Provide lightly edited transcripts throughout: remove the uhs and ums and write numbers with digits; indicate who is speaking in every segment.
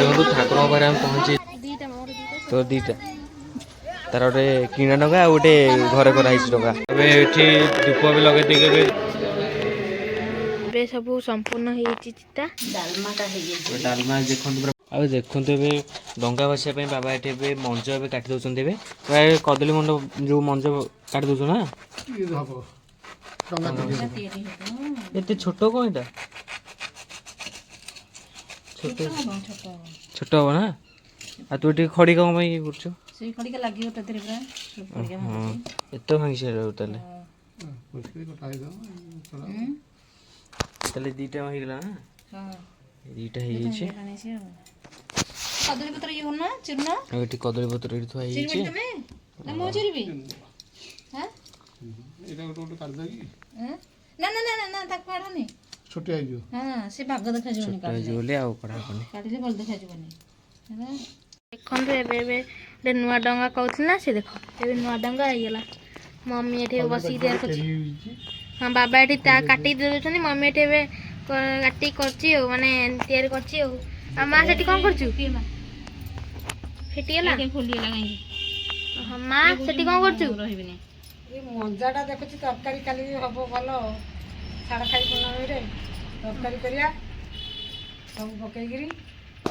Speaker 1: देखो ठाकुर पाखे आम पहुँचे तो दीटा तार गोटे किणा डगा आ गोटे घरे कराई डगा ये दीप भी लगे देखे
Speaker 2: सब संपूर्ण चिता
Speaker 1: डालमा देखते आ देखते डंगा बसाई बाबा ये मंज ए काटि दौरान प्राय कदली मंड जो मंज काटि दौ ना ये छोट कौन यहाँ छोट हम ना आ तू ये खड़ी कौन ये कर एत भांगी सारे दीटा होगा ना दीटा हो
Speaker 2: कदली पत्र ये ना चूर्ण
Speaker 1: कदली पत्र ये थुआ
Speaker 2: ना ना ना ना ताक काढनी
Speaker 3: छोटे आइयो
Speaker 2: हां से भाग देखा जोनी
Speaker 1: जोले आ कढा कोनी
Speaker 2: काढले बोल देखा जोनी देखन रे बे ले नुआ डंगा कहउथला से देखो ए नुआ डंगा आइला मम्मी एठे बसी देर कुछ हां बाबा एठे ता काटी दे छनी मम्मी एठे बे काटी करची हो माने तयार करची हो आ मां सेठी कोन करछु फेटिएला के खोलिएला काई हां मां सेठी कोन करछु रहिबिनी ए मंजाटा देखछि तरकारी काली हबो भलो छाड़ खाई पुनमी रे तरकारी करिया सब पकईगिरी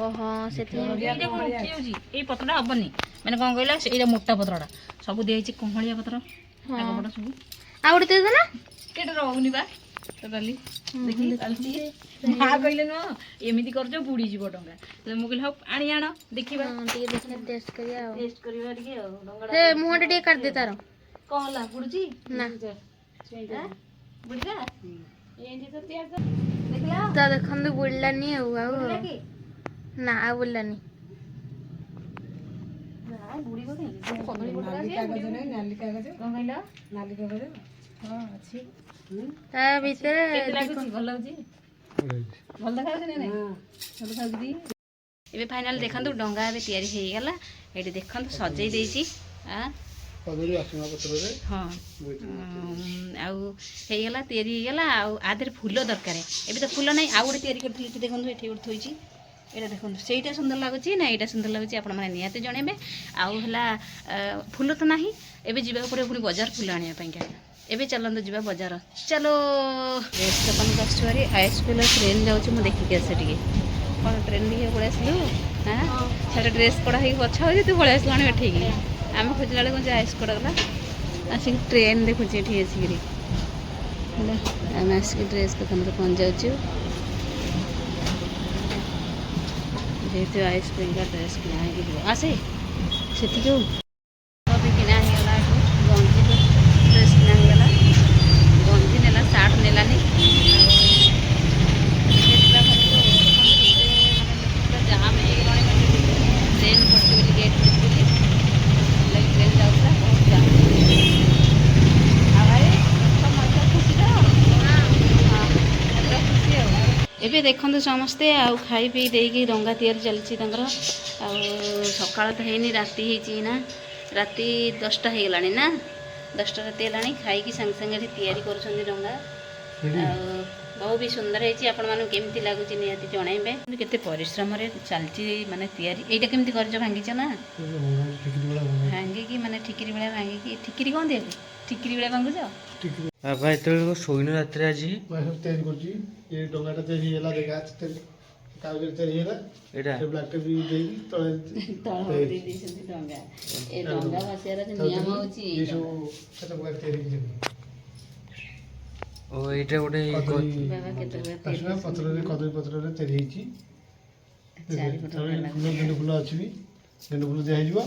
Speaker 2: ओहो सेठी एटा कोन किउजी ए पत्रडा हबनी माने कोन कहला एटा मोटा पत्रडा सब देइछि कोहलिया पत्र आगो बडा सब आ उडे दे ना केटा रहउनी बा टोटली देखि आलती मा कहले न एमिति करजो बुडी जीव डंगा तो मु कहले हो आणी आण देखिबा टिके देखने टेस्ट करिया टिके डंगा ए मुहटा टिके काट दे तारो कहला बुडजी ना बुडजा एंडी तो तयार कर देखला ता देखन दे बुडलानी हो आ ना आ बुडलानी ना बुडी को नहीं कदली पत्र नाली कागज नहीं नाली कागज कोन कहला नाली कागज हां अछि ता भीतर लागुची भल लागुची भल देखा छै नै भल देखा दी एबे फाइनल देखन दु डंगा एबे तयारी हे गेला एटी देखन सजै देइची आ
Speaker 3: कदली आसमा पत्र रे
Speaker 2: हां आउ हे गेला तयारी हे गेला आउ आधर फूल दरकार एबे तो फूल नै आ गुडे तयारी करथि देखन एठी उठ थोइची एटा देखन सेटा सुंदर लागुची ना एटा सुंदर लागुची आपण माने नियाते जणेबे आउ हला फूल तो नाही एबे जीवा पड़े पुनी बाजार फूल आनिया पई एबे चलंद जीवा बाजार चलो रेस अपन कस्टोरी हाई स्कूल ट्रेन जाउची मु देखि के आसे टिके कोन ट्रेन दिखे पळे आसलु हां छाडे ड्रेस कोडा हे पछा हो जे तू पळे आसलानी एठी आमे खोजला ले कोन हाई स्कूल गला आसी ट्रेन देखु जे एठी आसी गिरी हला आमे आसी ड्रेस तो कम पहुंच जाउची जेते हाई स्कूल का ड्रेस किना के आसे सेति जो किना हेला गंजी ड्रेस किना हेला गंजी नेला सार्ट नेलानी जाम हे ट्रेन पड़ती गेट पड़ती ट्रेन जाऊला बहुत जाम एबे देखंतु समस्ते आउ खाई पी देकी डंगा तयारी चलछि तंगर आउ सकाळ त हेनी राती हेची ना राती 10टा हे गलानी ना 10टा राती हेलानी खाई की संग संग तयारी करछन्ती डंगा बहुत भी सुंदर है आपण मानु केमती लागुची नियति जणाइबे केते परिश्रम रे चलछि माने तयारी एटा केमती करजो भांगी छ ना भांगी की माने ठिकरी बेला भांगी की ठिकरी कोन देबे ठिकरी बेला भांगु छ
Speaker 1: बाबा एतले सोइन रात्रि आज
Speaker 3: मैं सब तयारी करछि ये डंगाटा तयारी हेला देखा कागज तयारी हेला एटा से ब्लैक टेप देई तळे दे दिसंती डंगा ए डंगा भासेरा नियम होची ये सब कते प्रकार तयारी कि
Speaker 1: ओ एटा गोटे
Speaker 2: बाबा केते
Speaker 3: आसमा पत्र रे कदली पत्र रे तयारी हेची चारि पत्र गेंडू फुल अछि भी गेंडू फुल दे हिजबो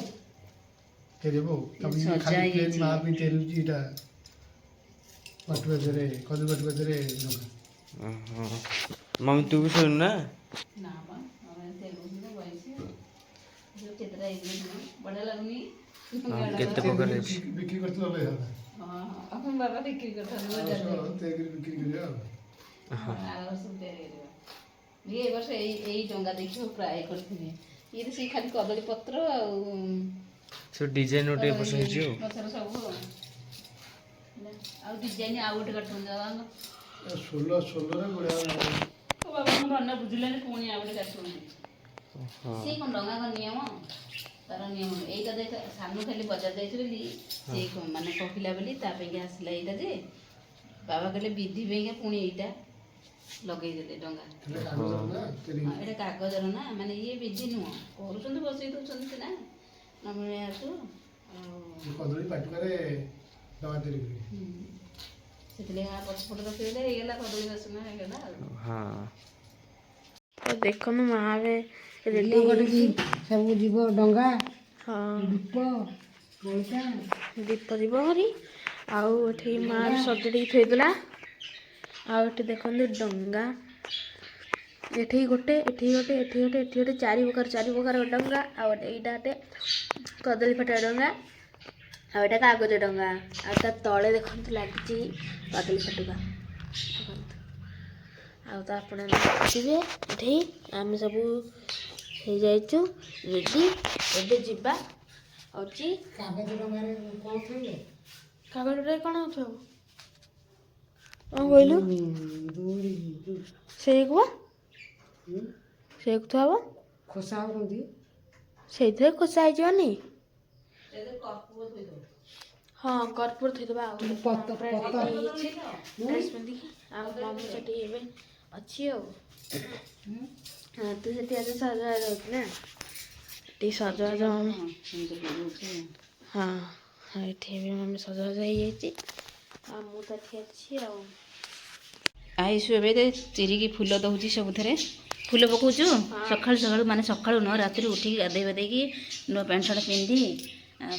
Speaker 3: तेरेबो तब खाली प्लेन मा भी तेरुची एटा पटवजरे कदली पटवजरे डंगा
Speaker 1: मम्मी तू भी सुन ना
Speaker 2: ना बा हमें तेलुगु में वैसे जो चित्रा इतने बड़ा लगनी
Speaker 1: केते पकड़
Speaker 3: बिक्री करत ले
Speaker 2: हां अपन बाबा बिक्री करत बाजार में
Speaker 3: तेगिरी बिक्री करिया
Speaker 2: हां और सब दे ये वर्ष एई डंगा देखियो प्राय करथिनी ये से खाली कदली पत्र
Speaker 1: सो डिजाइन ओटे पसंद हिजो
Speaker 2: पत्र सब आ डिजाइन आ गोटे कटन जावा
Speaker 3: 16 रे गुडा
Speaker 2: बाबा मन बुझिले पुणी आ गोटे काटुनी ସେ କ'ଣ ଡଙ୍ଗା କ'ଣ ନିୟମ ତାର ନିୟମ ଏଇଟା ଦେଖ ସାନୁ ଖାଲି ବଜାର ଯାଇଛୁ ବୋଲି ସେ ମାନେ କହିଲା ବୋଲି ତା ପାଇଁକା ଆସିଲା ଏଇଟା ଯେ ବାବା କହିଲେ ବିଧି ପାଇଁକା ପୁଣି ଏଇଟା ଲଗେଇଦେଲେ ଡଙ୍ଗା। ଏଇଟା କାଗଜର ନା ମାନେ ଇଏ ବିଧି ନୁହଁ କରୁଛନ୍ତି ବସେଇ ଦେଉଛନ୍ତି ସିନା ନମିଳିଆକୁ
Speaker 3: କଦଳୀ ପାଟୁକାରେ ଡଙ୍ଗା ତିଆରି କରିବେ।
Speaker 2: ସେଥିଲାଗି ପଛପଟ ରଖିଦେଲେ ହେଇଗଲା କଦଳୀ ବାସନ ହେଇଗଲା ଆଉ।
Speaker 4: ତ ଦେଖନ୍ତୁ ମା ଏବେ ରେଡ଼ି କରିକି ସବୁ ଯିବ ଡଙ୍ଗା। ହଁ ଦୀପ ଯିବ ହରି ଆଉ ଏଠି ମା ସଜଡ଼ିକି ଥୋଇଦେଲା। ଆଉ ଏଠି ଦେଖନ୍ତୁ ଡଙ୍ଗା ଏଠି ଗୋଟେ ଏଠି ଗୋଟେ ଏଠି ଗୋଟେ ଏଠି ଗୋଟେ ଚାରି ପ୍ରକାର ଡଙ୍ଗା। ଆଉ ଏଇଟା ଗୋଟେ କଦଳୀ ଫଟା ଡଙ୍ଗା ଆଉ ଏଇଟା କାଗଜ ଡଙ୍ଗା ଆଉ ତା ତଳେ ଦେଖନ୍ତୁ ଲାଗିଛି କଦଳୀ ଫଟୁକା ଦେଖନ୍ତୁ। ଆଉ ତ ଆପଣ ଦେଖିବେ ଏଠି ଆମେ ସବୁ ହେଇଯାଇଛୁ ରେଡ଼ି ଏବେ ଯିବା ଅଛି। କାଗଜ ଡଙ୍ଗାରେ କ'ଣ ଥୋଇବେ? କାଗଜ ଡଙ୍ଗାରେ କ'ଣ ଥୋଇବ? କ'ଣ କହିଲୁ? ସେଇକୁ ସେଇକୁ ଥୋଇବ ଖୋସା ହବ ସେଇଥିରେ ଖୋସା ହେଇଯିବନି। ହଁ କର୍ପୂର ଥୋଇଦେବା ଆଉ ଡ୍ରେସ୍ ପିନ୍ଧିକି ଆଉ ମମି ସେଠି ଏବେ ଅଛି ଆଉ ତୁ ସେଠି ଆଜି ସଜବାଜ ହଉଛି ନା ଏଠି ସଜବାଜ ମମି। ହଁ ଏଠି ଏବେ ମମି ସଜବାଜ ହେଇଯାଇଛି ଆଉ ମୁଁ ତ ଏଠି ଅଛି ଆଉ।
Speaker 2: ଆଇସୁ ଏବେ ଚିରିକି ଫୁଲ ଦେଉଛି ସବୁଥିରେ ଫୁଲ ପକାଉଛୁ ସକାଳୁ ମାନେ ସକାଳୁ ନୁହଁ ରାତିରୁ ଉଠିକି ଗାଧୋଇ ପାଧେଇକି ନୂଆ ପ୍ୟାଣ୍ଟ ସାର୍ଟ ପିନ୍ଧି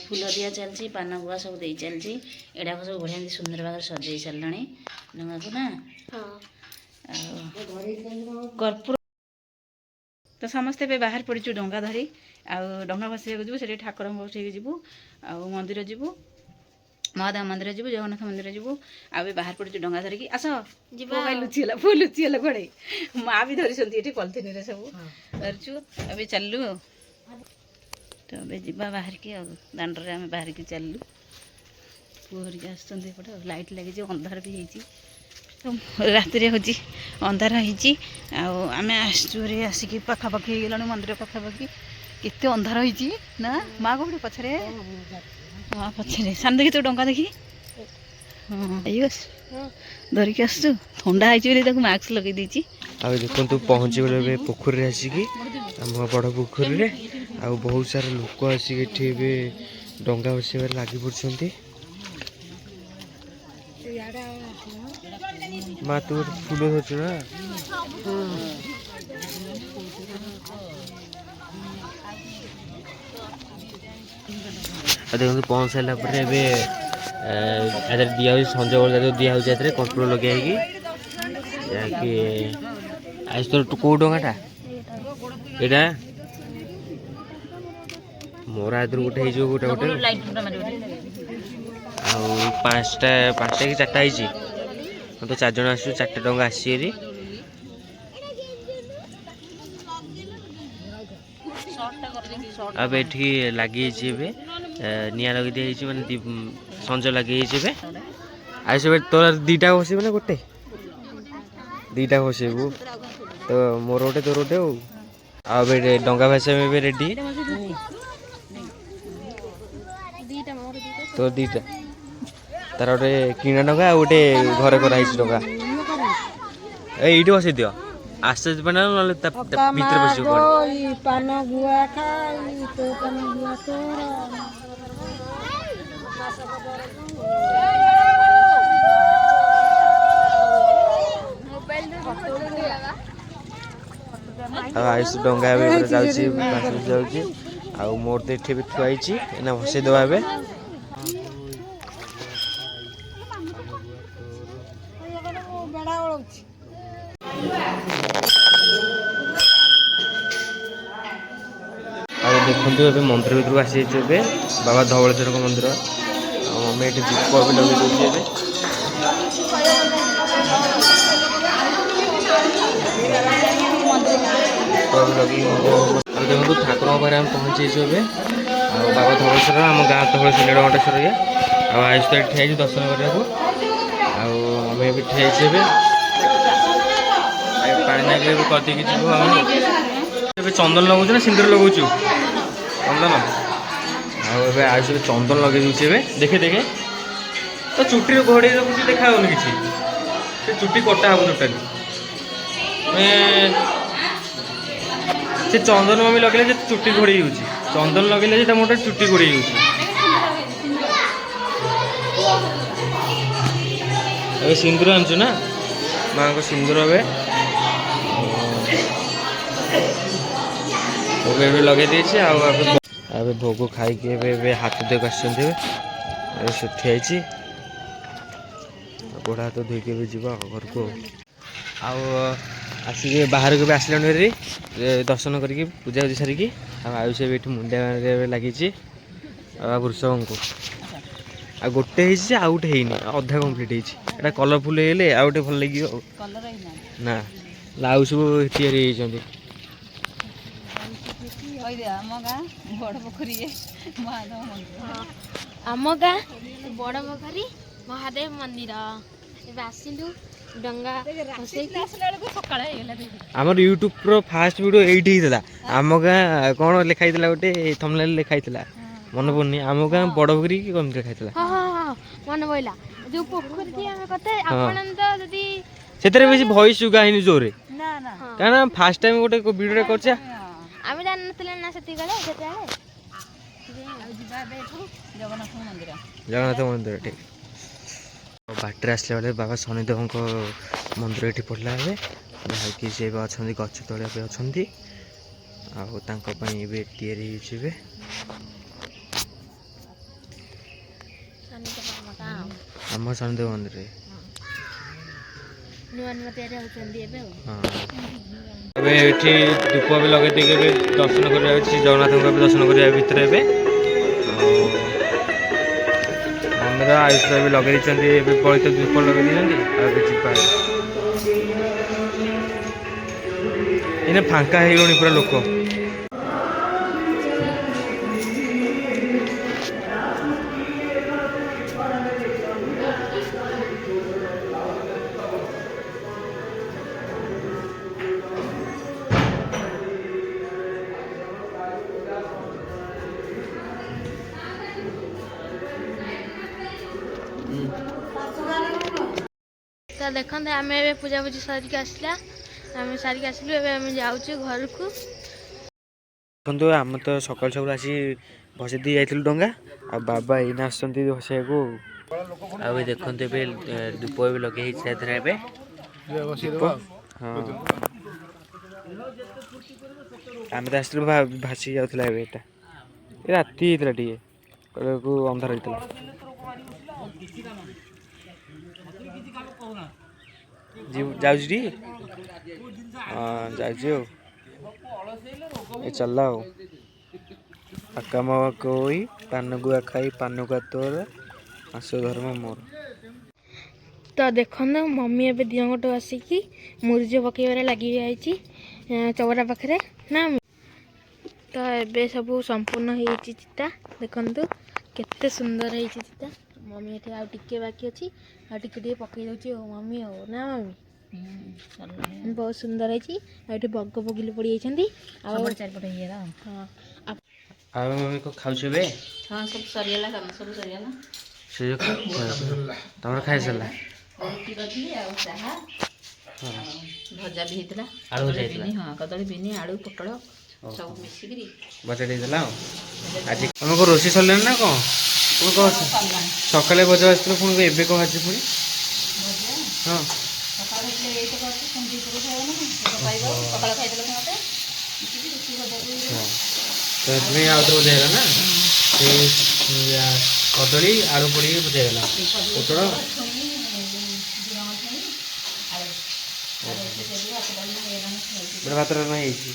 Speaker 2: ଫୁଲ ଦିଆ ଚାଲିଛି ପାନ ଗୁଆ ସବୁ ଦେଇ ଚାଲିଛି। ଏଗୁଡ଼ାକ ସବୁ ବଢ଼ିଆ ସୁନ୍ଦର ଭାବରେ ସଜେଇ ସାରିଲାଣି ଡଙ୍ଗାକୁ ନା। ଆଉ କର୍ପୂର ତ ସମସ୍ତେ ଏବେ ବାହାରି ପଡ଼ିଛୁ ଡଙ୍ଗା ଧରି ଆଉ ଡଙ୍ଗା ଭସାଇବାକୁ ଯିବୁ ସେଠି ଠାକୁରଙ୍କୁ ବସେଇକି ଯିବୁ ଆଉ ମନ୍ଦିର ଯିବୁ ମହାଦେବ ମନ୍ଦିର ଯିବୁ ଜଗନ୍ନାଥ ମନ୍ଦିର ଯିବୁ ଆଉ ଏବେ ବାହାରି ପଡ଼ିଛୁ ଡଙ୍ଗା ଧରିକି ଆସ ଯିବା। ଲୁଚିଗଲା କୁଆଡ଼େ ମା ବି ଧରିଛନ୍ତି ଏଠି ପଲିଥିନରେ ସବୁ ଧରିଛୁ ଏବେ ଚାଲିଲୁ ଆଉ ତ ଏବେ ଯିବା ବାହାରିକି ଆଉ ଦାଣ୍ଡରେ ଆମେ ବାହାରିକି ଚାଲିଲୁ। ପୁଅ ଧରିକି ଆସୁଛନ୍ତି ଏପଟେ ଲାଇଟ୍ ଲାଗିଛି ଅନ୍ଧାର ବି ହେଇଛି ରାତିରେ ହେଉଛି ଅନ୍ଧାର ହେଇଛି ଆଉ ଆମେ ଆସିଛୁ ଆସିକି ପାଖାପାଖି ହେଇଗଲାଣି ମନ୍ଦିର ପାଖାପାଖି କେତେ ଅନ୍ଧାର ହେଇଛି ନା ମା କୋଉଠି ପଛରେ ହଁ ପଛରେ ସାନ ଦେଖି ତୁ ଡଙ୍ଗା ଦେଖି ହଁ ଏଇ ଧରିକି ଆସୁଛୁ ଥଣ୍ଡା ହେଇଛି ବୋଲି ତାକୁ ମାସ୍କ ଲଗେଇ ଦେଇଛି।
Speaker 1: ଆଉ ଦେଖନ୍ତୁ ପହଞ୍ଚିଗଲେ ଏବେ ପୋଖରୀରେ ଆସିକି ଆମ ବଡ଼ ପୋଖରୀରେ ଆଉ ବହୁତ ସାରା ଲୋକ ଆସିକି ଏଠି ଏବେ ଡଙ୍ଗା ବସେଇବାରେ ଲାଗି ପଡ଼ୁଛନ୍ତି। ମା ତୁ ଫୁଲ ଧରୁଛୁ ନା ଆଉ ଦେଖନ୍ତୁ ପହଞ୍ଚି ସାରିଲା ପରେ ଏବେ ଦିଆ ହେଉଛି ସଞ୍ଜ ବେଳ ଦିଆ ହେଉଛି ଏଥିରେ କର୍ପୂର ଲଗେଇକି ଯାହାକି ଆଜି ତୋର କେଉଁ ଡଙ୍ଗାଟା ଏଇଟା ମୋର ଆଦରୁ ଗୋଟେ ହେଇଯିବ ଗୋଟେ ଆଉ ପାଞ୍ଚଟା କି ଚାରିଟା ହେଇଛି ମୁଁ ତ 4 ଜଣ ଆସୁଛୁ 4ଟା ଡଙ୍ଗା ଆସିଛି ହେରି। ଏବେ ଏଠିକି ଲାଗିଯାଇଛି ଏବେ ନିଆଁ ଲଗେଇ ଦିଆଯାଇଛି ମାନେ ସଞ୍ଜ ଲାଗିଯାଇଛି ଏବେ। ଆଉ ସେ ତୋର 2ଟା ବସେଇବୁ ନା ଗୋଟେ 2ଟା ବସେଇବୁ ତ ମୋର ଗୋଟେ ତୋର ଗୋଟେ ଆଉ ଏବେ ଡଙ୍ଗା ଭାସିବା ଏବେ ରେଡ଼ି ତୋର 2ଟା ତାର ଗୋଟେ କିଣା ଡଙ୍ଗା ଆଉ ଗୋଟେ ଘରେ କରାହେଇଛି ଡଙ୍ଗା ଏଇଠି ବସେଇ ଦିଅ ଆସ୍ତେ ଆସ୍ତେ ପାନ ନହେଲେ ଭିତରେ ବସିବ ପାନ ଗୁଆ ଆଉ ଆଇସ ଡଙ୍ଗା ଏବେ ଯାଉଛି ଯାଉଛି ଆଉ ମୋର ତ ଏଠି ଏବେ ଥୁଆ ହେଇଛି ଏଇନା ଭସେଇ ଦେବା ଏବେ। ଆଉ ଦେଖନ୍ତୁ ଏବେ ମନ୍ଦିର ଭିତରକୁ ଆସିଯାଇଛୁ ଏବେ ବାବା ଧବଳେଶ୍ୱରଙ୍କ ମନ୍ଦିର ଆଉ ମମି ଏଠି ଦୀପ ବି ଲଗେଇ ଦେଉଛି ଏବେ। ଆଉ ଦେଖନ୍ତୁ ଠାକୁରଙ୍କ ପାଖରେ ଆମେ ପହଞ୍ଚିଯାଇଛୁ ଏବେ ଆଉ ବାବା ଧବଳେଶ୍ୱର ଆମ ଗାଁ ଧବଳେଶ୍ୱର ନୀଳକଣ୍ଠେଶ୍ୱର ଇଏ ଆଉ ଆୟୁଷ ତ ଏଠି ଠିଆ ହେଇଛୁ ଦର୍ଶନ କରିବାକୁ ଆଉ ଆମେ ଏବେ ଠିଆ ହେଇଛୁ ଏବେ ପାଣି ନାଗି ଏବେ କରିଦେଇକି ଯିବୁ ଆମେ ଏବେ ଚନ୍ଦନ ଲଗାଉଛୁ ନା ସିନ୍ଦୁର ଲଗାଉଛୁ? ଚନ୍ଦନ। ଆଉ ଏବେ ଆୟୁଷ ଏବେ ଚନ୍ଦନ ଲଗେଇ ଦେଉଛି ଏବେ। ଦେଖେ ଦେଖେ ତ ଚୁଟିରେ ଘୋଡ଼େଇ ରଖୁଛି, ଦେଖା ହେଉନି କିଛି। ସେ ଚୁଟି କଟା ହେବ ଟୋଟାଲି। ସେ ଚନ୍ଦନ ମମି ଲଗେଇଲେ ଯେ ଚୁଟି ଘୋଡ଼େଇ ହେଉଛି, ଚନ୍ଦନ ଲଗେଇଲେ ଯେ ତା ମୁଣ୍ଡରେ ଚୁଟି ଘୋଡ଼େଇ ହେଉଛି। ଏବେ ସିନ୍ଦୁର ଆଣିଛୁ ନା, ମାଆଙ୍କ ସିନ୍ଦୁର ଏବେ ଏବେ ଲଗେଇ ଦେଇଛି। ଆଉ ଏବେ ଭୋଗ ଖାଇକି ଏବେ ହାତ ଧୋଇକି ଆସିଛନ୍ତି। ଏବେ ସେଠି ହେଇଛି, ଗୋଡ଼ ହାତ ଧୋଇକି ଏବେ ଯିବ ଘରକୁ। ଆଉ ଆସିକି ବାହାରକୁ ବି ଆସିଲାଣି ହେରି ଦର୍ଶନ କରିକି ପୂଜା ପୂଜି ସାରିକି। ଆଉ ଆୟୁଷ ଏବେ ଏଠି ମୁଣ୍ଡିଆ ଏବେ ଲାଗିଛି ଆଉ ବୃଷଭଙ୍କୁ। ଆଉ ଗୋଟେ ହେଇଛି ଯେ ଆଉ ଗୋଟେ ହେଇନି, ଅଧା କମ୍ପ୍ଲିଟ୍ ହେଇଛି। ଏଇଟା କଲରଫୁଲ୍ ହେଇଗଲେ ଆଉ ଗୋଟେ ଭଲ ଲାଗିବ। ଆଉ ନା ଲାଉ ସବୁ ତିଆରି ହେଇଛନ୍ତି।
Speaker 4: ଆମ ଗାଁ ବଡ଼ ପୋଖରୀ ମହାଦେବ ମନ୍ଦିର। ଏବେ ଆସିଲୁ ଡଙ୍ଗା
Speaker 1: ଆମର ୟୁଟ୍ୟୁବର ଫାଷ୍ଟ ଭିଡ଼ିଓ ଏଇଠି ହେଇଥିଲା। ଆମ ଗାଁ କ'ଣ ଲେଖା ହେଇଥିଲା, ଗୋଟେ ଥମ୍ବନେଲ୍ ଲେଖା ହେଇଥିଲା, ମନେ ପଡ଼ୁନି। ଆମ ଗାଁ ବଡ଼ ପୋଖରୀ କି କଣ ଲେଖା ହେଇଥିଲା?
Speaker 4: ହଁ ମନେ ପଇଲା। ଯୋଉ ପୋଖରୀଟି ଆମେ କଥା ଆପଣ ତ ଯଦି
Speaker 1: ସେଥିରେ ବେଶୀ ଭଏସ୍ ସୁଗା ହେଇନି ଜୋରେ, କାରଣ ଫାଷ୍ଟ ଟାଇମ୍ ଗୋଟେ ଭିଡ଼ିଓଟା କରିଛେ।
Speaker 4: ଆମେ ଜାଣିନଥିଲେ ନା ସେତିକିବେଳେ ସେତେବେଳେ।
Speaker 1: ଜଗନ୍ନାଥ ମନ୍ଦିର ଠିକ୍। ବାଟରେ ଆସିଲା ବେଳେ ବାବା ଶନିଦେବଙ୍କ ମନ୍ଦିର ଏଠି ପଡ଼ିଲା ଏବେ, ଯାହାକି ସେ ଏବେ ଅଛନ୍ତି ଗଛ ତଳେ ଏବେ ଅଛନ୍ତି। ଆଉ ତାଙ୍କ ପାଇଁ ଏବେ ତିଆରି ହେଇଛି ଏବେ। ଆମ ଶନିଦେବ ମନ୍ଦିରରେ
Speaker 4: ନୂଆ ତିଆରି ହେଉଛନ୍ତି ଏବେ।
Speaker 1: ଏବେ ଏଠି ଧୂପ ବି ଲଗେଇ ଦେଇକି ଏବେ ଦର୍ଶନ କରିବା ଅଛି, ଜଗନ୍ନାଥଙ୍କୁ ଏବେ ଦର୍ଶନ କରିବା ଭିତରେ ଏବେ। ଆଉ ମନ୍ଦିର ଆୟୁଷ ବି ଲଗେଇ ଦେଇଛନ୍ତି, ଏବେ ବଳିତ ଧୂପ ଲଗେଇ ଦେଇଛନ୍ତି। ଆଉ ଏବେ ଯିବା ଏଇନା ଫାଙ୍କା ହେଇଗଲାଣି ପୁରା ଲୋକ।
Speaker 4: ତ ଦେଖନ୍ତୁ ଆମେ ଏବେ ପୂଜାପୂଜି ସାରିକି ଆସିଲୁ, ଏବେ ଆମେ ଯାଉଛୁ ଘରକୁ।
Speaker 1: ଦେଖନ୍ତୁ ଆମେ ତ ସକାଳୁ ସକାଳୁ ଆସି ଭସେଇ ଦେଇ ଯାଇଥିଲୁ ଡଙ୍ଗା। ଆଉ ବାବା ଏଇନା ଆସୁଛନ୍ତି ଭସେଇବାକୁ। ଆଉ ଏ ଦେଖନ୍ତୁ ଏବେ ଧୂପ ଏବେ ଲଗେଇ ହେଇଛି ସେଥିରେ ଏବେ। ହଁ ଆମେ ତ ଆସିଥିଲୁ ଭାସି ଯାଉଥିଲା ଏବେ। ଏଇଟା ରାତି ହେଇଥିଲା, ଟିକେ କହିବାକୁ ଅନ୍ଧାର ହେଇଥିଲା। ଯାଉଛି ଟି ହଁ ଯାଉଛି। ଆଉ ଏ ଚାଲିଲା ଆଉ ଆକାମ କଇ ପାନଗୁଆ ଖାଇ ପାନଗୁଆ ତୋର ଆସ ଧର୍ମ ମୋର।
Speaker 4: ତ ଦେଖନ୍ତୁ ମମି ଏବେ ଦିଅଁଙ୍କଠୁ ଆସିକି ମୁରୁଜ ପକେଇବାରେ ଲାଗି ଯାଇଛି ଚଉରା ପାଖରେ ନା। ତ ଏବେ ସବୁ ସମ୍ପୂର୍ଣ୍ଣ ହେଇଛି ଚିତା। ଦେଖନ୍ତୁ କେତେ ସୁନ୍ଦର ହେଇଛି ଚିତା। ମମି ଏଠି ଆଉ ଟିକେ ବାକି ଅଛି, ଆଉ ଟିକେ ଟିକେ ପକେଇ ଦେଉଛି ଆଉ ମମି। ଆଉ ନା ମମି ବହୁତ ସୁନ୍ଦର ହେଇଛି। ଆଉ ଏଠି ବଗ ବଗିଲି ପଡ଼ିଯାଇଛନ୍ତି। ଆଉ
Speaker 2: ଚାରିପଟେ ହେଇଗଲା।
Speaker 4: ହଁ
Speaker 1: ଆଉ ମମି କ'ଣ ଖାଉଛୁ ଏବେ?
Speaker 2: ହଁ ସବୁ ସରିଗଲା, କାମ ସବୁ ସରିଗଲା।
Speaker 1: ସେ ତମର ଖାଇସାରିଲା?
Speaker 2: ରୁଟି କରିଥିଲି ଆଉ ଚାହା, ଭଜା ବି ହେଇଥିଲା।
Speaker 1: ଆଳୁ ଭଜା ହେଇଥିଲା?
Speaker 2: ହଁ କଦଳୀ, ବିନି, ଆଳୁ, ପୋଟଳ ସବୁ ମିଶିକିରି
Speaker 1: ଭଜା ଦେଇଥିଲା। ଆଉ ଆଜି ତମେ କ'ଣ ରୋଷେଇ ସରିଲାଣି ନା କ'ଣ? ତୁମେ କ'ଣ ସକାଳେ ଭଜା ଆସିଥିଲ, ପୁଣି ଏବେ କ'ଣ ଭାଜି ପୁଣି? ହଁ
Speaker 2: ସକାଳେ ଖାଇଦେଲେ ସମସ୍ତେ
Speaker 1: ସେଥିପାଇଁ ଆଉ ଥରେ ଭଜା ହେଇଗଲା ନା। ସେଇ କଦଳୀ ଆଳୁ ପଡ଼ିକି ଭଜା ହେଇଗଲା, ପୋଟଳ। ଭାତ ଡାଲମା ହେଇଛି।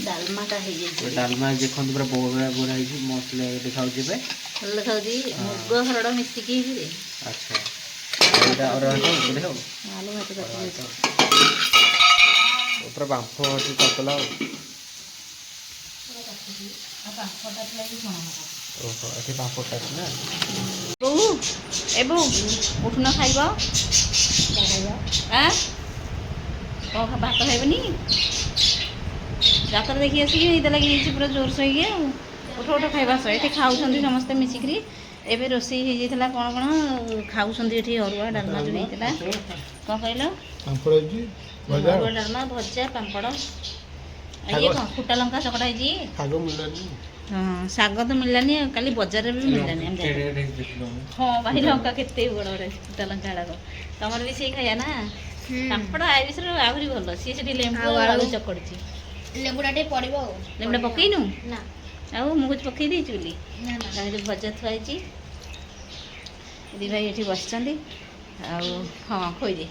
Speaker 2: ଡାଲମାଟା ହେଇଯାଇଛି।
Speaker 1: ଡାଲମା ଦେଖନ୍ତୁ ପୁରା ବରା ବରା ହେଇଛି, ମସ୍ତ ଦେଖାଉଛି ଏବେ।
Speaker 2: ଭଲ ଦେଖାଉଛି, ମୁଗ ହରଡ଼ ମିଶିକି ହେଇଛି।
Speaker 1: ଆଚ୍ଛା ଏଇଟା ଅରୁଆ ଭାତ ବୋଧେ ଆଉ
Speaker 2: ଆଳୁ ଭାତ
Speaker 1: ପୁରା ବାମ୍ଫ ଅଛି ତତଲା ଆଉ। ଓହୋ ଏଠି ପାମ୍ପଡ଼ଟା ଅଛି ନା।
Speaker 2: ବୋଉ ଏ ବୋଉ ଉଠୁନ ଖାଇବ। କ'ଣ ଭାତ ଖାଇବନି? ଯାତ୍ରା ଦେଖି ଆସିକି ଏଇଟା ଲାଗି ହେଇଛି ପୁରା ଜୋରସୋର ହେଇକି ଆଉ ଉଠ ଖାଇବା ସହ ଏଠି ଖାଉଛନ୍ତି ସମସ୍ତେ ମିଶିକିରି। ଏବେ ରୋଷେଇ ହେଇଯାଇଥିଲା କ'ଣ କ'ଣ ଖାଉଛନ୍ତି ଏଠି ଅରୁଆ ଡାଲମା ଯେଉଁ ହେଇଥିଲା। କ'ଣ କହିଲ? ଅରୁଆ ଡାଲମା ଭଜା ପାମ୍ପଡ଼। ଇଏ କ'ଣ ଫୁଟା ଲଙ୍କା ଚକଟା ହେଇଛି। ହଁ ଶାଗ ତ ମିଳିଲାନି ଆଉ କାଲି ବଜାରରେ ବି ମିଳିଲାନି ଆମେ ହଁ ଭାଇ ଲଙ୍କା କେତେ ବଡ଼ ବଡ଼ ଫୁଟା ଲଙ୍କା ଗୁଡ଼ାକ। ତମର ବି ସେଇ ଖାଇବା ନା ପାମ୍ପଡ଼ ଆଇବିସର ଆହୁରି ଭଲ। ସିଏ ସେଠି ଲେମ୍ବୁ ଆଳୁ ଚକଡ଼ିଛି।
Speaker 4: ଲେମ୍ବୁଟା ଟିକେ ପଡ଼ିବ ଆଉ।
Speaker 2: ଲେମ୍ବୁଟା ପକେଇନୁ
Speaker 4: ନା
Speaker 2: ଆଉ ମୁଁ କହୁଛି ପକେଇ ଦେଇଛି ବୋଲି। ତାହେଲେ ଭଜା ଥୁଆ ହେଇଛି। ଦି ଭାଇ ଏଠି ବସିଛନ୍ତି ଆଉ ହଁ ଖୋଇଦେ